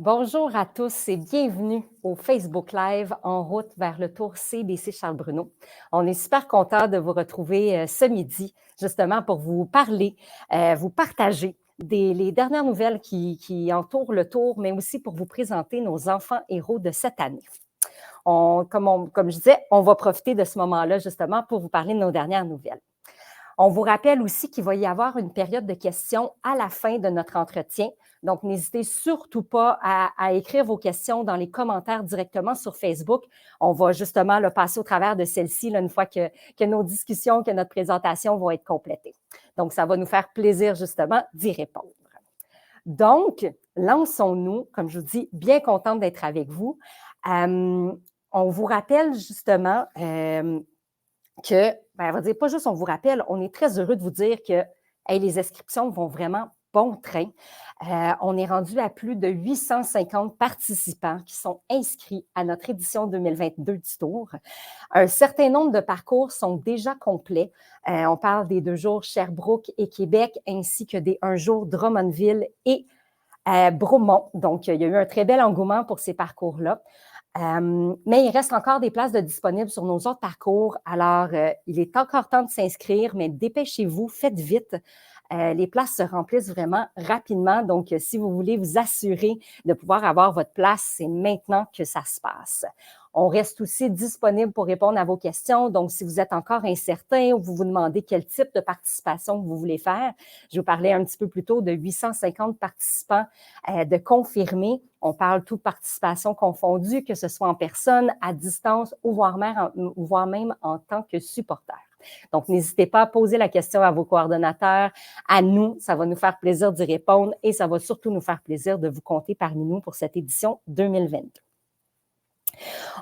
Bonjour à tous et bienvenue au Facebook Live en route vers le Tour CBC Charles-Bruno. On est super content de vous retrouver ce midi, justement pour vous parler, vous partager les dernières nouvelles qui entourent le Tour, mais aussi pour vous présenter nos enfants héros de cette année. Comme je disais, on va profiter de ce moment-là justement pour vous parler de nos dernières nouvelles. On vous rappelle aussi qu'il va y avoir une période de questions à la fin de notre entretien. Donc, n'hésitez surtout pas à écrire vos questions dans les commentaires directement sur Facebook. On va justement passer au travers de celle-ci une fois que nos discussions, que notre présentation vont être complétées. Donc, ça va nous faire plaisir justement d'y répondre. Donc, lançons-nous, comme je vous dis, bien contente d'être avec vous. On vous rappelle justement que, on va dire, pas juste on vous rappelle, on est très heureux de vous dire que les inscriptions vont vraiment bon train. On est rendu à plus de 850 participants qui sont inscrits à notre édition 2022 du Tour. Un certain nombre de parcours sont déjà complets. On parle des 2 jours Sherbrooke et Québec, ainsi que des 1 jour Drummondville et Bromont. Donc, il y a eu un très bel engouement pour ces parcours-là. Mais il reste encore des places de disponibles sur nos autres parcours. Alors, il est encore temps de s'inscrire, mais dépêchez-vous, faites vite. Les places se remplissent vraiment rapidement. Donc, si vous voulez vous assurer de pouvoir avoir votre place, c'est maintenant que ça se passe. On reste aussi disponible pour répondre à vos questions. Donc, si vous êtes encore incertain ou vous vous demandez quel type de participation vous voulez faire, je vous parlais un petit peu plus tôt de 850 participants de confirmés. On parle toute participation confondue, que ce soit en personne, à distance ou voire même en tant que supporter. Donc, n'hésitez pas à poser la question à vos coordonnateurs, à nous. Ça va nous faire plaisir d'y répondre et ça va surtout nous faire plaisir de vous compter parmi nous pour cette édition 2022.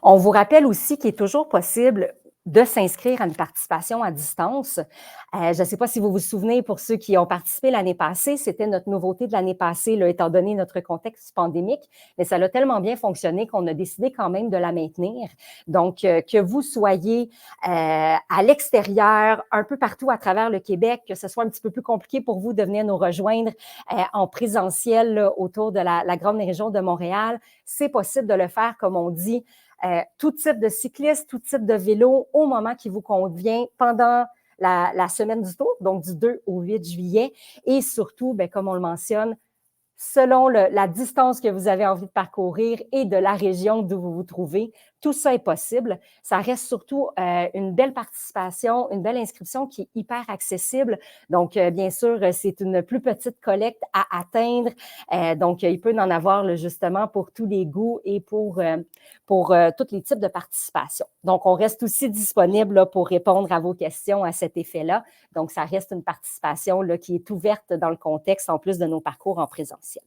On vous rappelle aussi qu'il est toujours possible de s'inscrire à une participation à distance. Je ne sais pas si vous vous souvenez, pour ceux qui ont participé l'année passée, c'était notre nouveauté de l'année passée, là, étant donné notre contexte pandémique, mais ça a tellement bien fonctionné qu'on a décidé quand même de la maintenir. Donc, que vous soyez à l'extérieur, un peu partout à travers le Québec, que ce soit un petit peu plus compliqué pour vous de venir nous rejoindre en présentiel là, autour de la grande région de Montréal, c'est possible de le faire, comme on dit, tout type de cycliste, tout type de vélo au moment qui vous convient pendant la semaine du Tour, donc du 2 au 8 juillet. Et surtout, comme on le mentionne, selon la distance que vous avez envie de parcourir et de la région d'où vous vous trouvez, tout ça est possible. Ça reste surtout une belle participation, une belle inscription qui est hyper accessible. Donc, bien sûr, c'est une plus petite collecte à atteindre. Donc, il peut en avoir là, justement pour tous les goûts et pour tous les types de participation. Donc, on reste aussi disponible là, pour répondre à vos questions à cet effet-là. Donc, ça reste une participation là, qui est ouverte dans le contexte en plus de nos parcours en présentiel.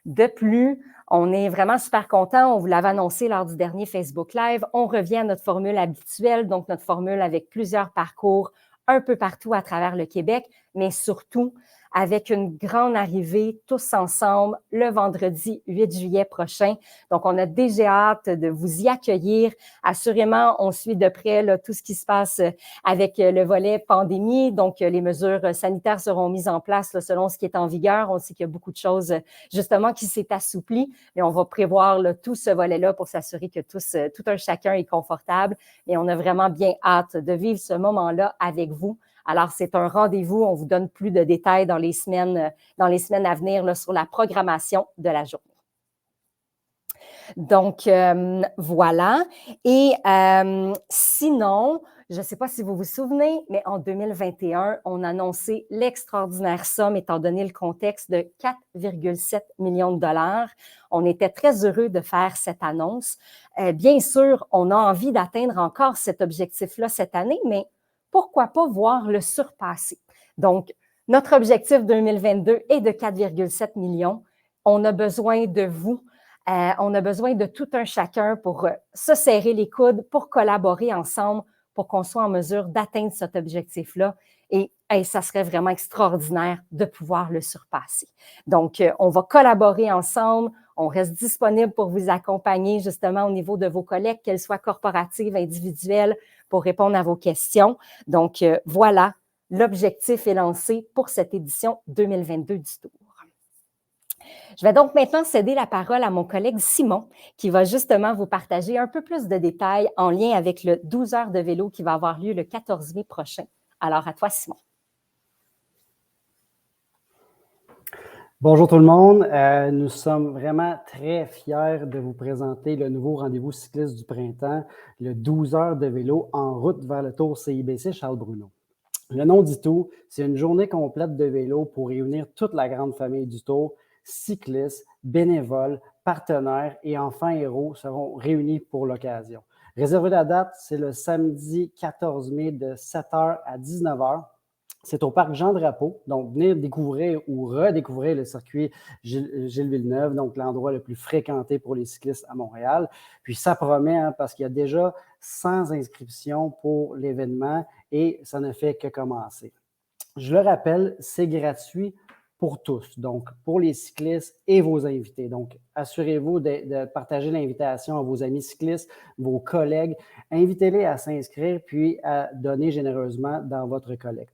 De plus, on est vraiment super content. On vous l'avait annoncé lors du dernier Facebook Live. On revient à notre formule habituelle, donc notre formule avec plusieurs parcours un peu partout à travers le Québec, mais surtout avec une grande arrivée tous ensemble le vendredi 8 juillet prochain. Donc, on a déjà hâte de vous y accueillir. Assurément, on suit de près là, tout ce qui se passe avec le volet pandémie. Donc, les mesures sanitaires seront mises en place là, selon ce qui est en vigueur. On sait qu'il y a beaucoup de choses justement qui s'est assoupli, mais on va prévoir là, tout ce volet-là pour s'assurer que tout un chacun est confortable. Et on a vraiment bien hâte de vivre ce moment-là avec vous. Alors, c'est un rendez-vous. On vous donne plus de détails dans les semaines à venir là, sur la programmation de la journée. Donc, voilà. Et sinon, je ne sais pas si vous vous souvenez, mais en 2021, on a annoncé l'extraordinaire somme, étant donné le contexte, de 4,7 millions de dollars. On était très heureux de faire cette annonce. Bien sûr, on a envie d'atteindre encore cet objectif-là cette année, mais pourquoi pas voir le surpasser? Donc, notre objectif 2022 est de 4,7 millions. On a besoin de vous. On a besoin de tout un chacun pour se serrer les coudes, pour collaborer ensemble, pour qu'on soit en mesure d'atteindre cet objectif-là. Et ça serait vraiment extraordinaire de pouvoir le surpasser. Donc, on va collaborer ensemble. On reste disponible pour vous accompagner justement au niveau de vos collectes, qu'elles soient corporatives, individuelles, pour répondre à vos questions. Donc, voilà, l'objectif est lancé pour cette édition 2022 du Tour. Je vais donc maintenant céder la parole à mon collègue Simon, qui va justement vous partager un peu plus de détails en lien avec le 12 heures de vélo qui va avoir lieu le 14 mai prochain. Alors, à toi, Simon. Bonjour tout le monde, nous sommes vraiment très fiers de vous présenter le nouveau rendez-vous cycliste du printemps, le 12 heures de vélo en route vers le Tour CIBC Charles-Bruno. Le nom dit tout, c'est une journée complète de vélo pour réunir toute la grande famille du Tour. Cyclistes, bénévoles, partenaires et enfants héros seront réunis pour l'occasion. Réservez la date, c'est le samedi 14 mai de 7h à 19h. C'est au parc Jean-Drapeau, donc venir découvrir ou redécouvrir le circuit Gilles Villeneuve, donc l'endroit le plus fréquenté pour les cyclistes à Montréal. Puis ça promet, hein, parce qu'il y a déjà 100 inscriptions pour l'événement et ça ne fait que commencer. Je le rappelle, c'est gratuit pour tous, donc pour les cyclistes et vos invités. Donc, assurez-vous de partager l'invitation à vos amis cyclistes, vos collègues. Invitez-les à s'inscrire puis à donner généreusement dans votre collecte.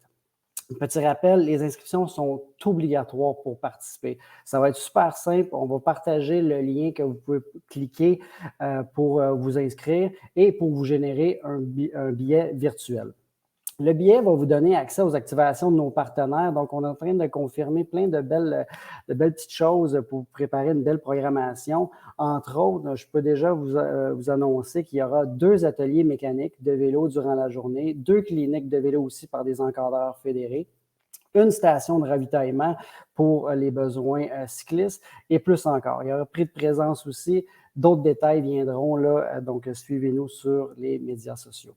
Petit rappel, les inscriptions sont obligatoires pour participer. Ça va être super simple. On va partager le lien que vous pouvez cliquer pour vous inscrire et pour vous générer un billet virtuel. Le billet va vous donner accès aux activations de nos partenaires. Donc, on est en train de confirmer plein de belles petites choses pour préparer une belle programmation. Entre autres, je peux déjà vous annoncer qu'il y aura 2 ateliers mécaniques de vélo durant la journée, 2 cliniques de vélo aussi par des encadreurs fédérés, une station de ravitaillement pour les besoins cyclistes et plus encore. Il y aura prix de présence aussi. D'autres détails viendront là, donc suivez-nous sur les médias sociaux.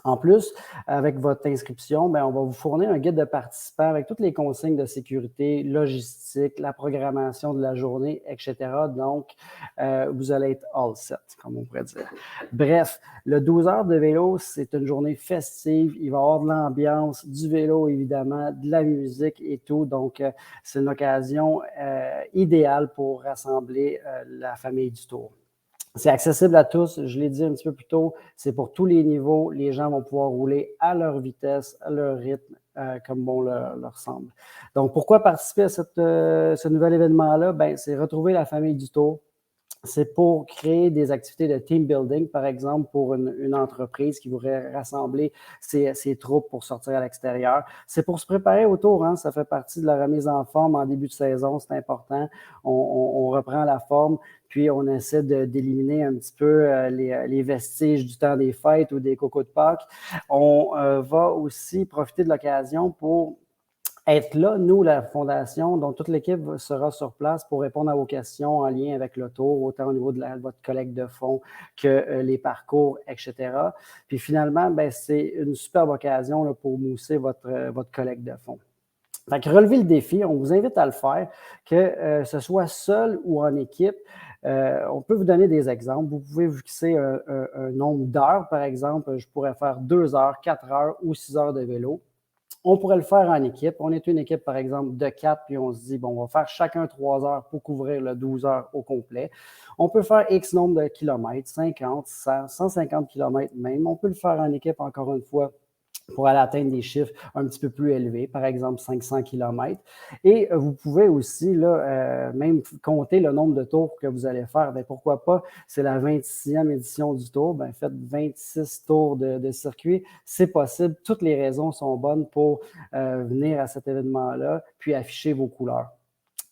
En plus, avec votre inscription, on va vous fournir un guide de participants avec toutes les consignes de sécurité, logistique, la programmation de la journée, etc. Donc, vous allez être all set, comme on pourrait dire. Bref, le 12 heures de vélo, c'est une journée festive. Il va y avoir de l'ambiance, du vélo, évidemment, de la musique et tout. Donc, c'est une occasion idéale pour rassembler la famille du Tour. C'est accessible à tous, je l'ai dit un petit peu plus tôt, c'est pour tous les niveaux. Les gens vont pouvoir rouler à leur vitesse, à leur rythme, comme bon leur semble. Donc, pourquoi participer à ce nouvel événement-là? C'est retrouver la famille du Tour. C'est pour créer des activités de team building, par exemple, pour une entreprise qui voudrait rassembler ses troupes pour sortir à l'extérieur. C'est pour se préparer au Tour, hein? Ça fait partie de la remise en forme en début de saison, c'est important. On reprend la forme, puis on essaie d'éliminer un petit peu les vestiges du temps des fêtes ou des cocos de Pâques. On va aussi profiter de l'occasion pour être là, nous, la Fondation, dont toute l'équipe sera sur place pour répondre à vos questions en lien avec le Tour, autant au niveau de votre collecte de fonds que les parcours, etc. Puis finalement, c'est une superbe occasion là, pour mousser votre collecte de fonds. Fait que relevez le défi, on vous invite à le faire, que ce soit seul ou en équipe. On peut vous donner des exemples. Vous pouvez vous fixer un nombre d'heures, par exemple. Je pourrais faire 2 heures, 4 heures ou 6 heures de vélo. On pourrait le faire en équipe. On est une équipe, par exemple, de 4, puis on se dit, on va faire chacun 3 heures pour couvrir le 12 heures au complet. On peut faire X nombre de kilomètres, 50, 100, 150 kilomètres même. On peut le faire en équipe, encore une fois, pour aller atteindre des chiffres un petit peu plus élevés, par exemple 500 km. Et vous pouvez aussi là, même compter le nombre de tours que vous allez faire. Pourquoi pas, c'est la 26e édition du Tour, faites 26 tours de circuit, c'est possible. Toutes les raisons sont bonnes pour venir à cet événement-là, puis afficher vos couleurs.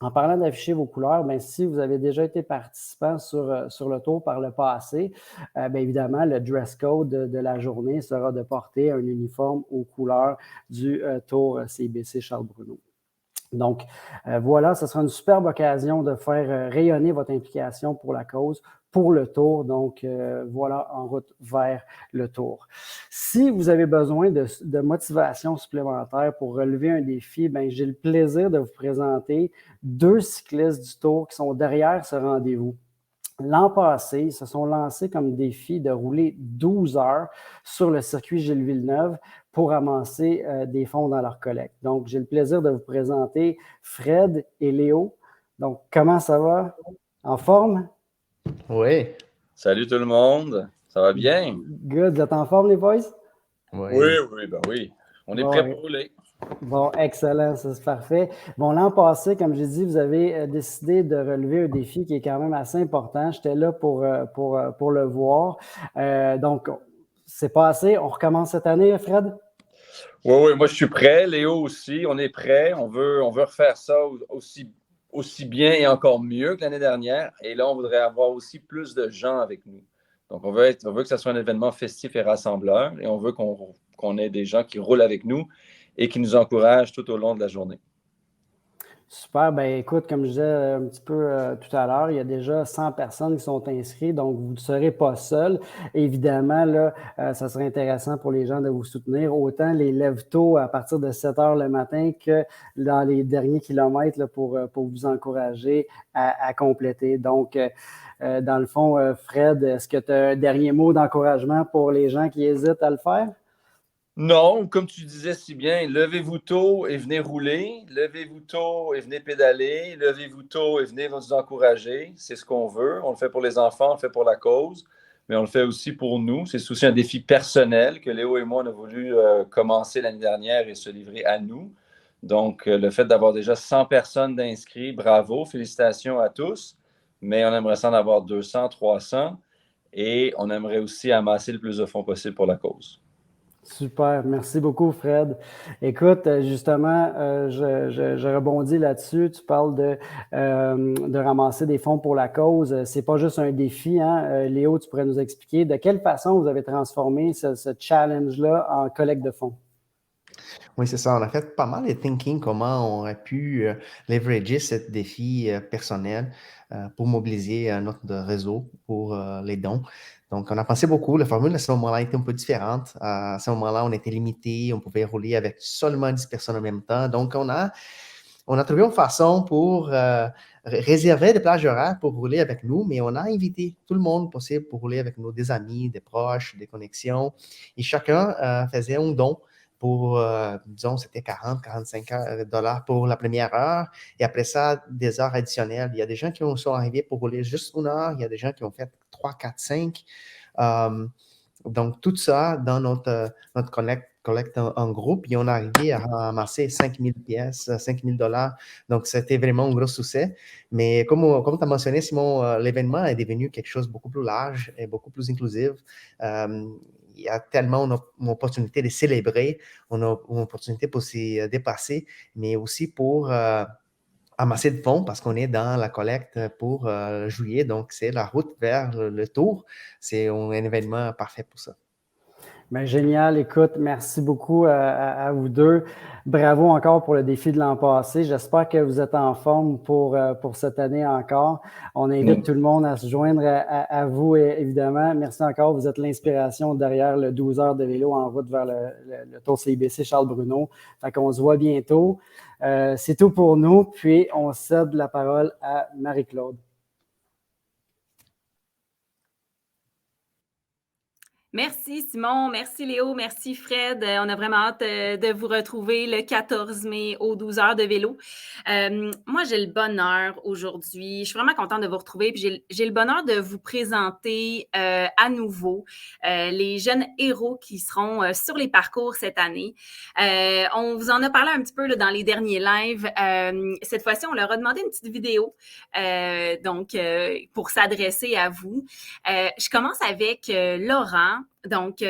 En parlant d'afficher vos couleurs, si vous avez déjà été participant sur le Tour par le passé, évidemment, le dress code de la journée sera de porter un uniforme aux couleurs du Tour CIBC Charles-Bruno. Donc, voilà, ce sera une superbe occasion de faire rayonner votre implication pour la cause, pour le Tour. Donc, voilà, en route vers le Tour. Si vous avez besoin de motivation supplémentaire pour relever un défi, j'ai le plaisir de vous présenter 2 cyclistes du Tour qui sont derrière ce rendez-vous. L'an passé, ils se sont lancés comme défi de rouler 12 heures sur le circuit Gilles Villeneuve pour amasser des fonds dans leur collecte. Donc, j'ai le plaisir de vous présenter Fred et Léo. Donc, comment ça va? En forme? Oui. Salut tout le monde. Ça va bien? Good. Vous êtes en forme, les boys? Oui. On est prêts pour rouler. Bon, excellent, ça c'est parfait. Bon, l'an passé, comme j'ai dit, vous avez décidé de relever un défi qui est quand même assez important. J'étais là pour le voir. Donc, c'est passé. On recommence cette année, Fred? Oui, oui, moi je suis prêt. Léo aussi, on est prêt. On veut refaire ça aussi bien et encore mieux que l'année dernière. Et là, on voudrait avoir aussi plus de gens avec nous. Donc, on veut que ça soit un événement festif et rassembleur. Et on veut qu'on ait des gens qui roulent avec nous et qui nous encouragent tout au long de la journée. Super. Ben, écoute, comme je disais un petit peu tout à l'heure, il y a déjà 100 personnes qui sont inscrites, donc vous ne serez pas seul. Évidemment, là, ça serait intéressant pour les gens de vous soutenir, autant les lève-tôt à partir de 7 heures le matin que dans les derniers kilomètres là, pour vous encourager à compléter. Donc, dans le fond, Fred, est-ce que tu as un dernier mot d'encouragement pour les gens qui hésitent à le faire? Non, comme tu disais si bien, levez-vous tôt et venez rouler, levez-vous tôt et venez pédaler, levez-vous tôt et venez vous encourager. C'est ce qu'on veut. On le fait pour les enfants, on le fait pour la cause, mais on le fait aussi pour nous. C'est aussi un défi personnel que Léo et moi on a voulu commencer l'année dernière et se livrer à nous. Donc, le fait d'avoir déjà 100 personnes d'inscrits, bravo, félicitations à tous, mais on aimerait ça en avoir 200, 300 et on aimerait aussi amasser le plus de fonds possible pour la cause. Super, merci beaucoup, Fred. Écoute, justement, je rebondis là-dessus. Tu parles de ramasser des fonds pour la cause. C'est pas juste un défi, hein? Léo, tu pourrais nous expliquer de quelle façon vous avez transformé ce challenge-là en collecte de fonds? Oui, c'est ça. On a fait pas mal de thinking comment on aurait pu leverager ce défi personnel pour mobiliser notre réseau pour les dons. Donc, on a pensé beaucoup. La formule à ce moment-là était un peu différente. À ce moment-là, on était limité. On pouvait rouler avec seulement 10 personnes en même temps. Donc, on a trouvé une façon pour réserver des plages horaires pour rouler avec nous, mais on a invité tout le monde possible pour rouler avec nous, des amis, des proches, des connexions. Et chacun faisait un don pour, disons, c'était 40-45 dollars pour la première heure. Et après ça, des heures additionnelles. Il y a des gens qui sont arrivés pour rouler juste une heure. Il y a des gens qui ont fait 3, 4, 5. Donc, tout ça dans notre collecte en groupe, et on a arrivé à ramasser 5000 pièces, 5000 dollars. Donc, c'était vraiment un gros succès. Mais comme tu as mentionné, Simon, l'événement est devenu quelque chose de beaucoup plus large et beaucoup plus inclusif. Il y a tellement une opportunité de célébrer, on a une opportunité pour se dépasser, mais aussi pour amasser de fonds parce qu'on est dans la collecte pour juillet. Donc, c'est la route vers le tour. C'est un événement parfait pour ça. Bien, génial. Écoute, merci beaucoup à vous deux. Bravo encore pour le défi de l'an passé. J'espère que vous êtes en forme pour cette année encore. On invite tout le monde à se joindre à vous, évidemment. Merci encore. Vous êtes l'inspiration derrière le 12 heures de vélo en route vers le Tour CIBC Charles Bruno. Fait qu'on se voit bientôt. C'est tout pour nous. Puis, on cède la parole à Marie-Claude. Merci Simon, merci Léo, merci Fred. On a vraiment hâte de vous retrouver le 14 mai aux 12 heures de vélo. Moi, j'ai le bonheur aujourd'hui, je suis vraiment contente de vous retrouver, puis j'ai le bonheur de vous présenter à nouveau les jeunes héros qui seront sur les parcours cette année. On vous en a parlé un petit peu là, dans les derniers lives. Cette fois-ci, on leur a demandé une petite vidéo pour s'adresser à vous. Je commence avec Laurent. Donc,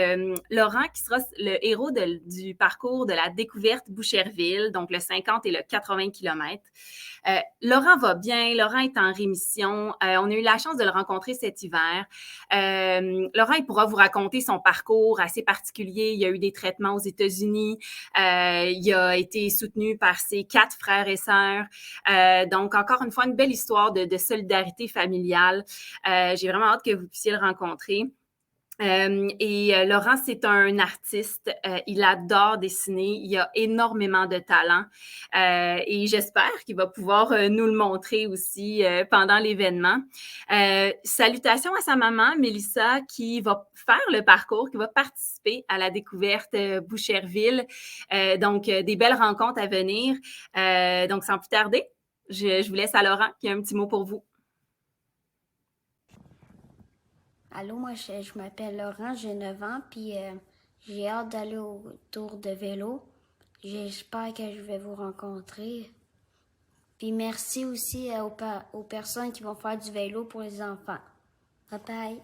Laurent qui sera le héros du parcours de la découverte Boucherville, donc le 50 et le 80 km. Laurent va bien, Laurent est en rémission. On a eu la chance de le rencontrer cet hiver. Laurent, il pourra vous raconter son parcours assez particulier. Il a eu des traitements aux États-Unis. Il a été soutenu par ses 4 frères et sœurs. Donc, encore une fois, une belle histoire de solidarité familiale. J'ai vraiment hâte que vous puissiez le rencontrer. Laurent, c'est un artiste. Il adore dessiner. Il a énormément de talent. Et j'espère qu'il va pouvoir nous le montrer aussi pendant l'événement. Salutations à sa maman, Mélissa, qui va faire le parcours, qui va participer à la découverte Boucherville. Donc, des belles rencontres à venir. Donc, sans plus tarder, je vous laisse à Laurent qui a un petit mot pour vous. Allô, moi je m'appelle Laurent, j'ai 9 ans, puis j'ai hâte d'aller au tour de vélo. J'espère que je vais vous rencontrer. Puis merci aussi aux personnes qui vont faire du vélo pour les enfants. Bye bye.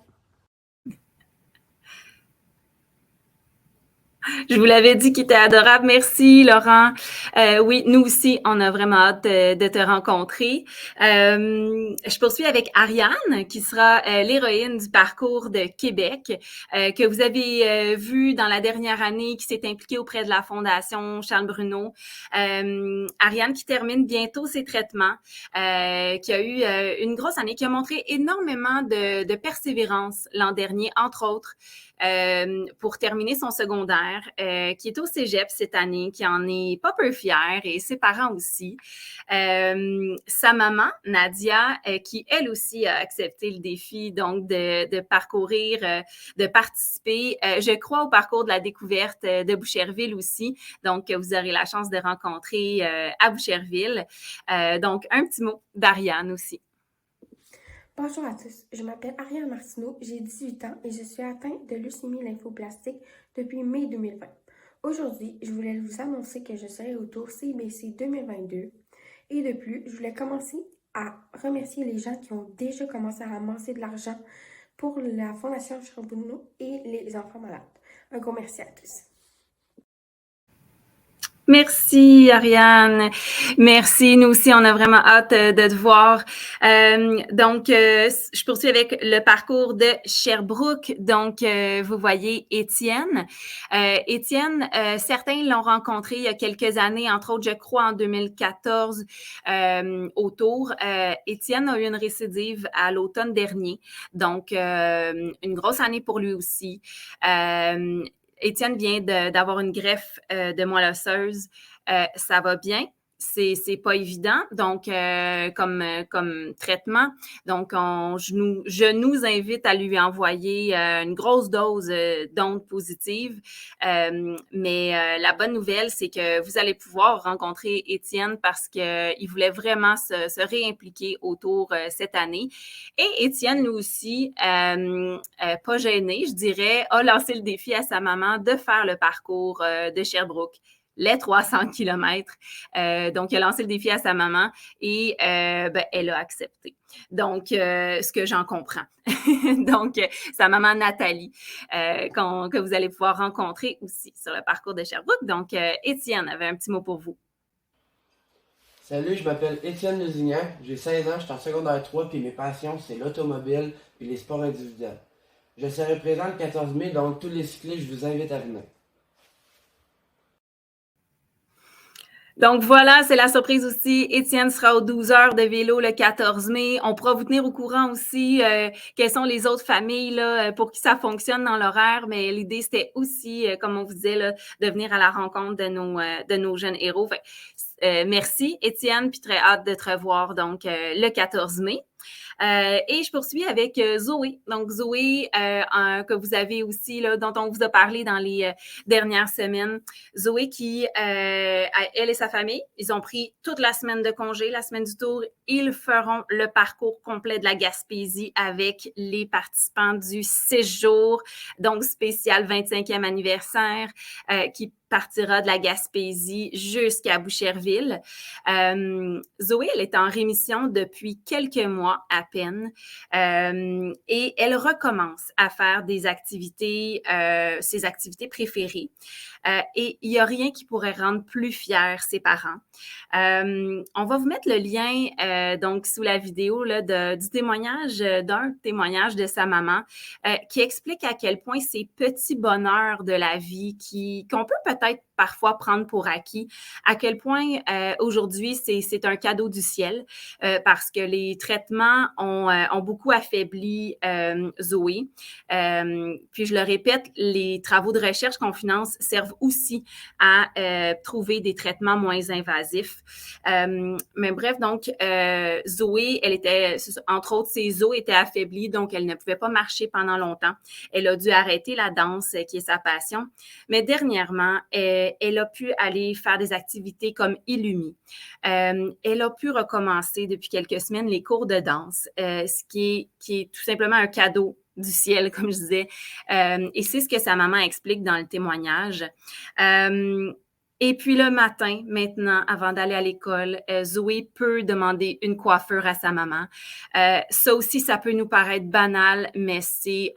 Je vous l'avais dit qu'il était adorable. Merci, Laurent. Oui, nous aussi, on a vraiment hâte de te rencontrer. Je poursuis avec Ariane, qui sera l'héroïne du parcours de Québec, que vous avez vu dans la dernière année, qui s'est impliquée auprès de la Fondation Charles Bruno. Ariane qui termine bientôt ses traitements, qui a eu une grosse année, qui a montré énormément de persévérance l'an dernier, entre autres. Pour terminer son secondaire, qui est au cégep cette année, qui en est pas peu fière, et ses parents aussi. Sa maman, Nadia, qui elle aussi a accepté le défi donc de parcourir, de participer, je crois, au parcours de la découverte de Boucherville aussi. Donc, vous aurez la chance de rencontrer à Boucherville. Donc, un petit mot d'Ariane aussi. Bonjour à tous, je m'appelle Ariane Martineau, j'ai 18 ans et je suis atteinte de leucémie lymphoblastique depuis mai 2020. Aujourd'hui, je voulais vous annoncer que je serai au Tour CIBC 2022 et de plus, je voulais commencer à remercier les gens qui ont déjà commencé à amasser de l'argent pour la Fondation Charles Bruno et les enfants malades. Un gros merci à tous. Merci, Ariane. Merci. Nous aussi, on a vraiment hâte de te voir. Donc, je poursuis avec le parcours de Sherbrooke. Donc, vous voyez Étienne. Étienne, certains l'ont rencontré il y a quelques années, entre autres, je crois, en 2014 au Tour. Étienne a eu une récidive à l'automne dernier. Donc, une grosse année pour lui aussi. Étienne vient d'avoir une greffe de moelle osseuse. Ça va bien. C'est pas évident, donc comme traitement. Donc, je nous invite à lui envoyer une grosse dose d'ondes positives. Mais la bonne nouvelle, c'est que vous allez pouvoir rencontrer Étienne parce qu'il voulait vraiment se réimpliquer autour cette année. Et Étienne, lui aussi, pas gêné, je dirais, a lancé le défi à sa maman de faire le parcours de Sherbrooke, les 300 kilomètres. Donc, il a lancé le défi à sa maman et elle a accepté. Donc, ce que j'en comprends. Donc, sa maman Nathalie, que vous allez pouvoir rencontrer aussi sur le parcours de Sherbrooke. Donc, Étienne avait un petit mot pour vous. Salut, je m'appelle Étienne Lesignan, j'ai 16 ans, je suis en secondaire 3, puis mes passions, c'est l'automobile et les sports individuels. Je serai présent le 14 mai, donc tous les cyclistes, je vous invite à venir. Donc voilà, c'est la surprise aussi. Étienne sera aux 12 heures de vélo le 14 mai. On pourra vous tenir au courant aussi quelles sont les autres familles là, pour qui ça fonctionne dans l'horaire. Mais l'idée, c'était aussi, comme on vous disait, là, de venir à la rencontre de nos jeunes héros. Merci, Étienne, puis très hâte de te revoir donc le 14 mai. Et je poursuis avec Zoé. Donc, Zoé, que vous avez aussi, là, dont on vous a parlé dans les dernières semaines. Zoé qui, elle et sa famille, ils ont pris toute la semaine de congé, la semaine du Tour. Ils feront le parcours complet de la Gaspésie avec les participants du séjour, donc spécial 25e anniversaire, qui partira de la Gaspésie jusqu'à Boucherville. Zoé, elle est en rémission depuis quelques mois à peine et elle recommence à faire des activités, ses activités préférées. Et il n'y a rien qui pourrait rendre plus fiers ses parents. On va vous mettre le lien donc sous la vidéo là, du témoignage, d'un témoignage de sa maman qui explique à quel point ces petits bonheurs de la vie qu'on peut peut-être parfois prendre pour acquis, à quel point aujourd'hui c'est un cadeau du ciel parce que les traitements ont beaucoup affaibli Zoé. Puis je le répète, les travaux de recherche qu'on finance servent aussi à trouver des traitements moins invasifs. Mais bref, donc Zoé, elle était, entre autres, ses os étaient affaiblis, donc elle ne pouvait pas marcher pendant longtemps. Elle a dû arrêter la danse, qui est sa passion. Mais dernièrement, elle a pu aller faire des activités comme Illumi. Elle a pu recommencer depuis quelques semaines les cours de danse, ce qui est tout simplement un cadeau du ciel, comme je disais. Et c'est ce que sa maman explique dans le témoignage. Et puis le matin, maintenant, avant d'aller à l'école, Zoé peut demander une coiffure à sa maman. Ça aussi, ça peut nous paraître banal, mais c'est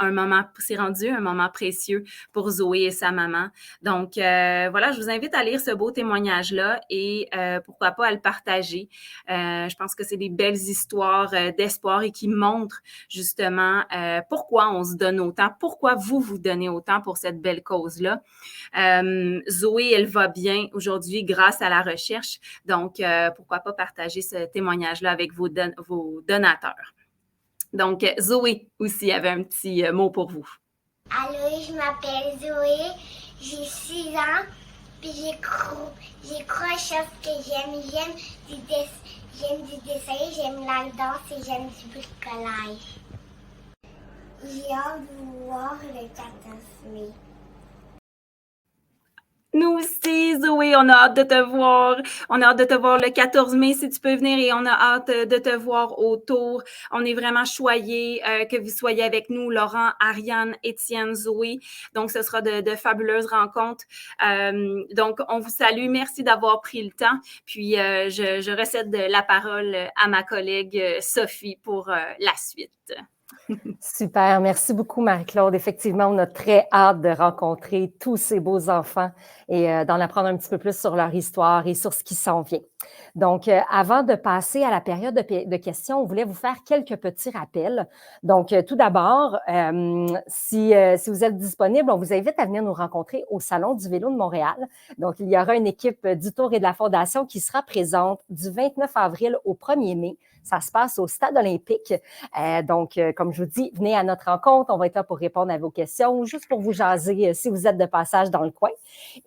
rendu un moment précieux pour Zoé et sa maman. Donc, voilà, je vous invite à lire ce beau témoignage-là et pourquoi pas à le partager. Je pense que c'est des belles histoires d'espoir et qui montrent justement pourquoi on se donne autant, pourquoi vous vous donnez autant pour cette belle cause-là. Zoé, elle va bien aujourd'hui grâce à la recherche. Donc, pourquoi pas partager ce témoignage-là avec vos donateurs. Donc, Zoé aussi avait un petit mot pour vous. Allô, je m'appelle Zoé, j'ai 6 ans, puis j'ai 3 choses que j'aime. J'aime du dessin, j'aime la danse et j'aime du bricolage. J'ai hâte de vous voir le 14 mai. Nous aussi, Zoé, on a hâte de te voir. On a hâte de te voir le 14 mai si tu peux venir et on a hâte de te voir au tour. On est vraiment choyés que vous soyez avec nous, Laurent, Ariane, Étienne, Zoé. Donc, ce sera de fabuleuses rencontres. Donc, on vous salue. Merci d'avoir pris le temps. Puis, je recède la parole à ma collègue Sophie pour la suite. Super, merci beaucoup Marie-Claude. Effectivement, on a très hâte de rencontrer tous ces beaux enfants et d'en apprendre un petit peu plus sur leur histoire et sur ce qui s'en vient. Donc, avant de passer à la période de questions, on voulait vous faire quelques petits rappels. Donc, tout d'abord, si vous êtes disponible, on vous invite à venir nous rencontrer au Salon du vélo de Montréal. Donc, il y aura une équipe du Tour et de la Fondation qui sera présente du 29 avril au 1er mai. Ça se passe au Stade olympique. Donc, comme je vous dis, venez à notre rencontre. On va être là pour répondre à vos questions ou juste pour vous jaser si vous êtes de passage dans le coin.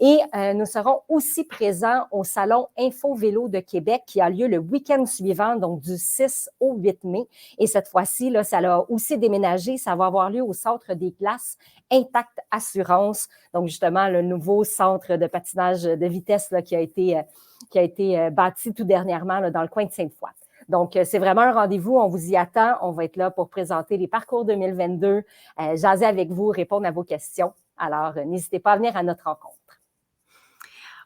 Et nous serons aussi présents au Salon Info Vélo de Québec qui a lieu le week-end suivant, donc du 6 au 8 mai. Et cette fois-ci, là, ça a aussi déménagé. Ça va avoir lieu au Centre des Glaces Intact Assurance. Donc, justement, le nouveau centre de patinage de vitesse là, qui a été bâti tout dernièrement là, dans le coin de Sainte-Foy. Donc, c'est vraiment un rendez-vous. On vous y attend. On va être là pour présenter les parcours 2022, jaser avec vous, répondre à vos questions. Alors, n'hésitez pas à venir à notre rencontre.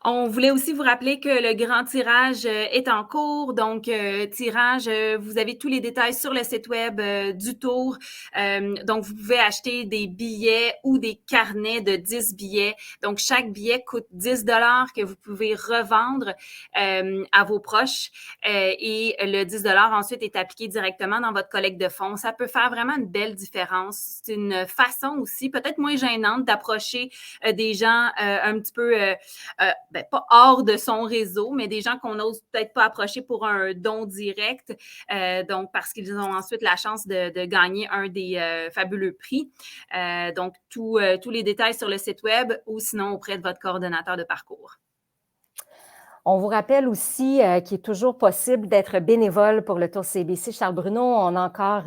On voulait aussi vous rappeler que le grand tirage est en cours. Donc, tirage, vous avez tous les détails sur le site web du Tour. Donc, vous pouvez acheter des billets ou des carnets de 10 billets. Donc, chaque billet coûte 10 $ que vous pouvez revendre à vos proches. Et le 10 $ ensuite est appliqué directement dans votre collecte de fonds. Ça peut faire vraiment une belle différence. C'est une façon aussi, peut-être moins gênante, d'approcher des gens un petit peu... pas hors de son réseau, mais des gens qu'on n'ose peut-être pas approcher pour un don direct, donc parce qu'ils ont ensuite la chance de gagner un des fabuleux prix. Donc, tous les détails sur le site web ou sinon auprès de votre coordonnateur de parcours. On vous rappelle aussi qu'il est toujours possible d'être bénévole pour le Tour CIBC Charles-Bruno. On a encore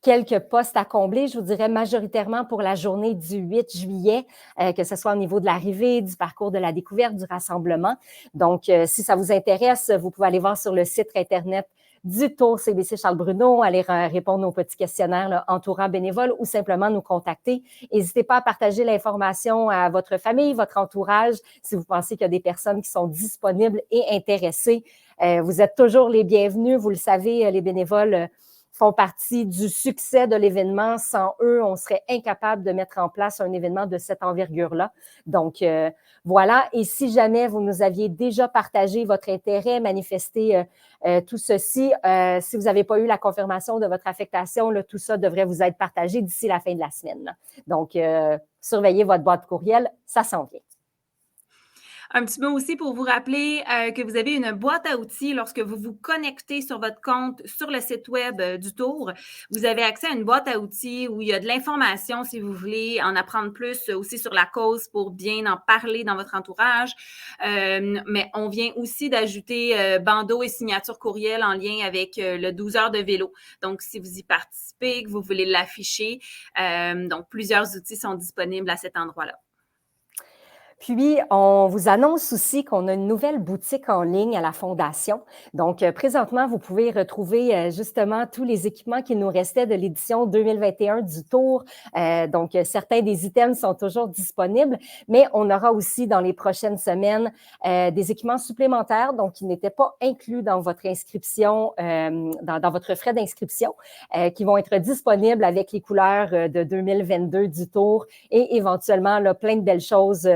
quelques postes à combler, je vous dirais majoritairement pour la journée du 8 juillet, que ce soit au niveau de l'arrivée, du parcours de la découverte, du rassemblement. Donc, si ça vous intéresse, vous pouvez aller voir sur le site Internet du Tour CIBC Charles-Bruno, aller répondre aux petits questionnaires là, entourant bénévoles ou simplement nous contacter. N'hésitez pas à partager l'information à votre famille, votre entourage, si vous pensez qu'il y a des personnes qui sont disponibles et intéressées. Vous êtes toujours les bienvenus. Vous le savez, les bénévoles font partie du succès de l'événement. Sans eux, on serait incapable de mettre en place un événement de cette envergure-là. Donc, voilà. Et si jamais vous nous aviez déjà partagé votre intérêt, manifesté tout ceci, si vous n'avez pas eu la confirmation de votre affectation, là, tout ça devrait vous être partagé d'ici la fin de la semaine. Là. Donc, surveillez votre boîte courriel, ça s'en vient. Un petit mot aussi pour vous rappeler que vous avez une boîte à outils lorsque vous vous connectez sur votre compte sur le site web du Tour. Vous avez accès à une boîte à outils où il y a de l'information si vous voulez en apprendre plus aussi sur la cause pour bien en parler dans votre entourage. Mais on vient aussi d'ajouter bandeau et signature courriel en lien avec le 12 heures de vélo. Donc, si vous y participez, que vous voulez l'afficher, donc plusieurs outils sont disponibles à cet endroit-là. Puis, on vous annonce aussi qu'on a une nouvelle boutique en ligne à la Fondation. Donc, présentement, vous pouvez retrouver justement tous les équipements qui nous restaient de l'édition 2021 du Tour. Donc, certains des items sont toujours disponibles, mais on aura aussi dans les prochaines semaines des équipements supplémentaires, donc qui n'étaient pas inclus dans votre inscription, dans votre frais d'inscription, qui vont être disponibles avec les couleurs de 2022 du Tour et éventuellement là, plein de belles choses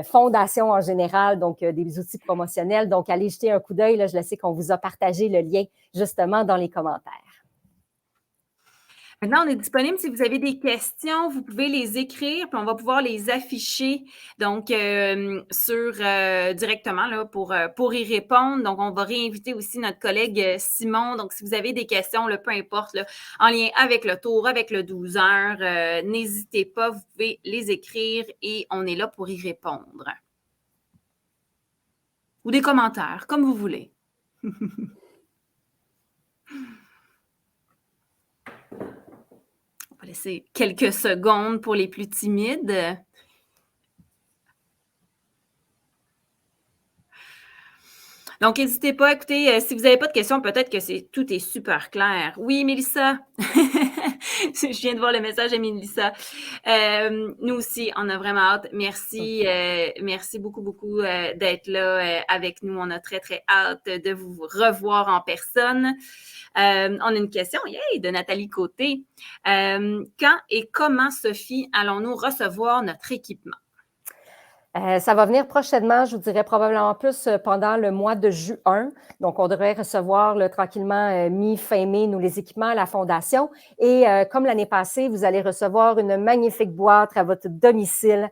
Fondation en général, donc des outils promotionnels. Donc, allez jeter un coup d'œil. Là, je le sais qu'on vous a partagé le lien justement dans les commentaires. Maintenant, on est disponible. Si vous avez des questions, vous pouvez les écrire, puis on va pouvoir les afficher donc directement là, pour y répondre. Donc, on va réinviter aussi notre collègue Simon. Donc, si vous avez des questions, là, peu importe, là, en lien avec le tour, avec le 12 heures, n'hésitez pas, vous pouvez les écrire et on est là pour y répondre. Ou des commentaires, comme vous voulez. On va laisser quelques secondes pour les plus timides. Donc, n'hésitez pas, écoutez, si vous n'avez pas de questions, peut-être que tout est super clair. Oui, Mélissa. Je viens de voir le message de Mélissa. Nous aussi, on a vraiment hâte. Merci, merci beaucoup, beaucoup d'être là avec nous. On a très, très hâte de vous revoir en personne. On a une question de Nathalie Côté. Quand et comment, Sophie, allons-nous recevoir notre équipement? Ça va venir prochainement, je vous dirais probablement plus pendant le mois de juin. Donc, on devrait recevoir tranquillement mi-fin mai, nous, les équipements à la Fondation. Et comme l'année passée, vous allez recevoir une magnifique boîte à votre domicile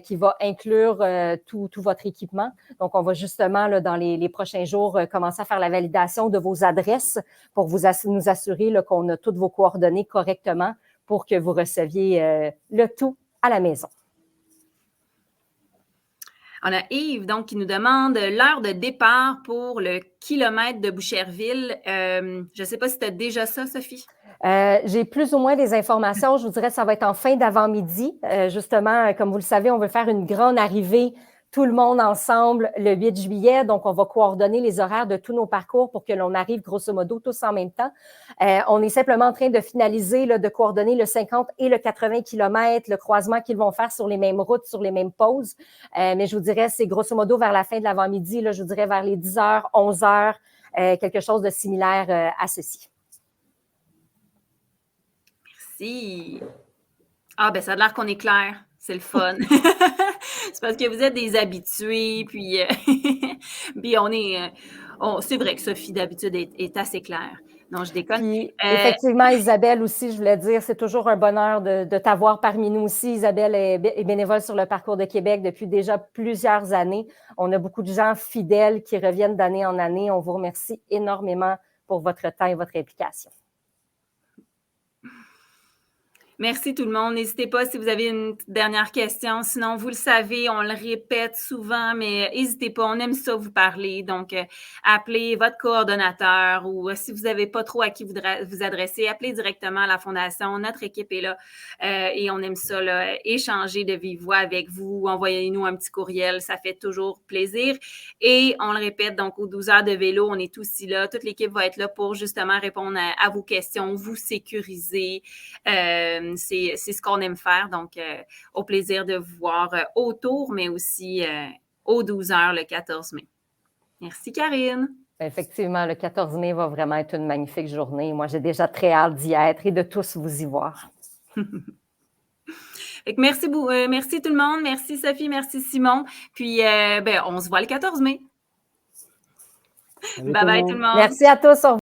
qui va inclure tout votre équipement. Donc, on va justement, là, dans les prochains jours, commencer à faire la validation de vos adresses pour nous assurer qu'on a toutes vos coordonnées correctement pour que vous receviez le tout à la maison. On a Yves, donc, qui nous demande l'heure de départ pour le kilomètre de Boucherville. Je ne sais pas si tu as déjà ça, Sophie. J'ai plus ou moins des informations. Je vous dirais que ça va être en fin d'avant-midi. Justement, comme vous le savez, on veut faire une grande arrivée, tout le monde ensemble, le 8 juillet. Donc, on va coordonner les horaires de tous nos parcours pour que l'on arrive grosso modo tous en même temps. On est simplement en train de finaliser, de coordonner le 50 et le 80 km, le croisement qu'ils vont faire sur les mêmes routes, sur les mêmes pauses. Mais je vous dirais, c'est grosso modo vers la fin de l'avant-midi, je vous dirais vers les 10h, 11h, quelque chose de similaire à ceci. Merci. Ah, ben ça a l'air qu'on est clair. C'est le fun. C'est parce que vous êtes des habitués, puis, puis c'est vrai que Sophie, d'habitude, est assez claire. Non, je déconne. Puis, effectivement, Isabelle aussi, je voulais dire, c'est toujours un bonheur de t'avoir parmi nous aussi. Isabelle est bénévole sur le Parcours de Québec depuis déjà plusieurs années. On a beaucoup de gens fidèles qui reviennent d'année en année. On vous remercie énormément pour votre temps et votre implication. Merci tout le monde. N'hésitez pas si vous avez une dernière question. Sinon, vous le savez, on le répète souvent, mais n'hésitez pas. On aime ça vous parler. Donc, appelez votre coordonnateur ou si vous n'avez pas trop à qui vous adresser, appelez directement à la Fondation. Notre équipe est là et on aime ça, là, échanger de vive voix avec vous. Envoyez-nous un petit courriel. Ça fait toujours plaisir. Et on le répète, donc, aux 12 heures de vélo, on est aussi là. Toute l'équipe va être là pour justement répondre à vos questions, vous sécuriser. C'est ce qu'on aime faire. Donc, au plaisir de vous voir au tour, mais aussi aux 12 heures le 14 mai. Merci, Karine. Effectivement, le 14 mai va vraiment être une magnifique journée. Moi, j'ai déjà très hâte d'y être et de tous vous y voir. Merci tout le monde. Merci, Sophie. Merci, Simon. Puis, on se voit le 14 mai. Bye-bye tout le monde. Merci à tous. Au revoir.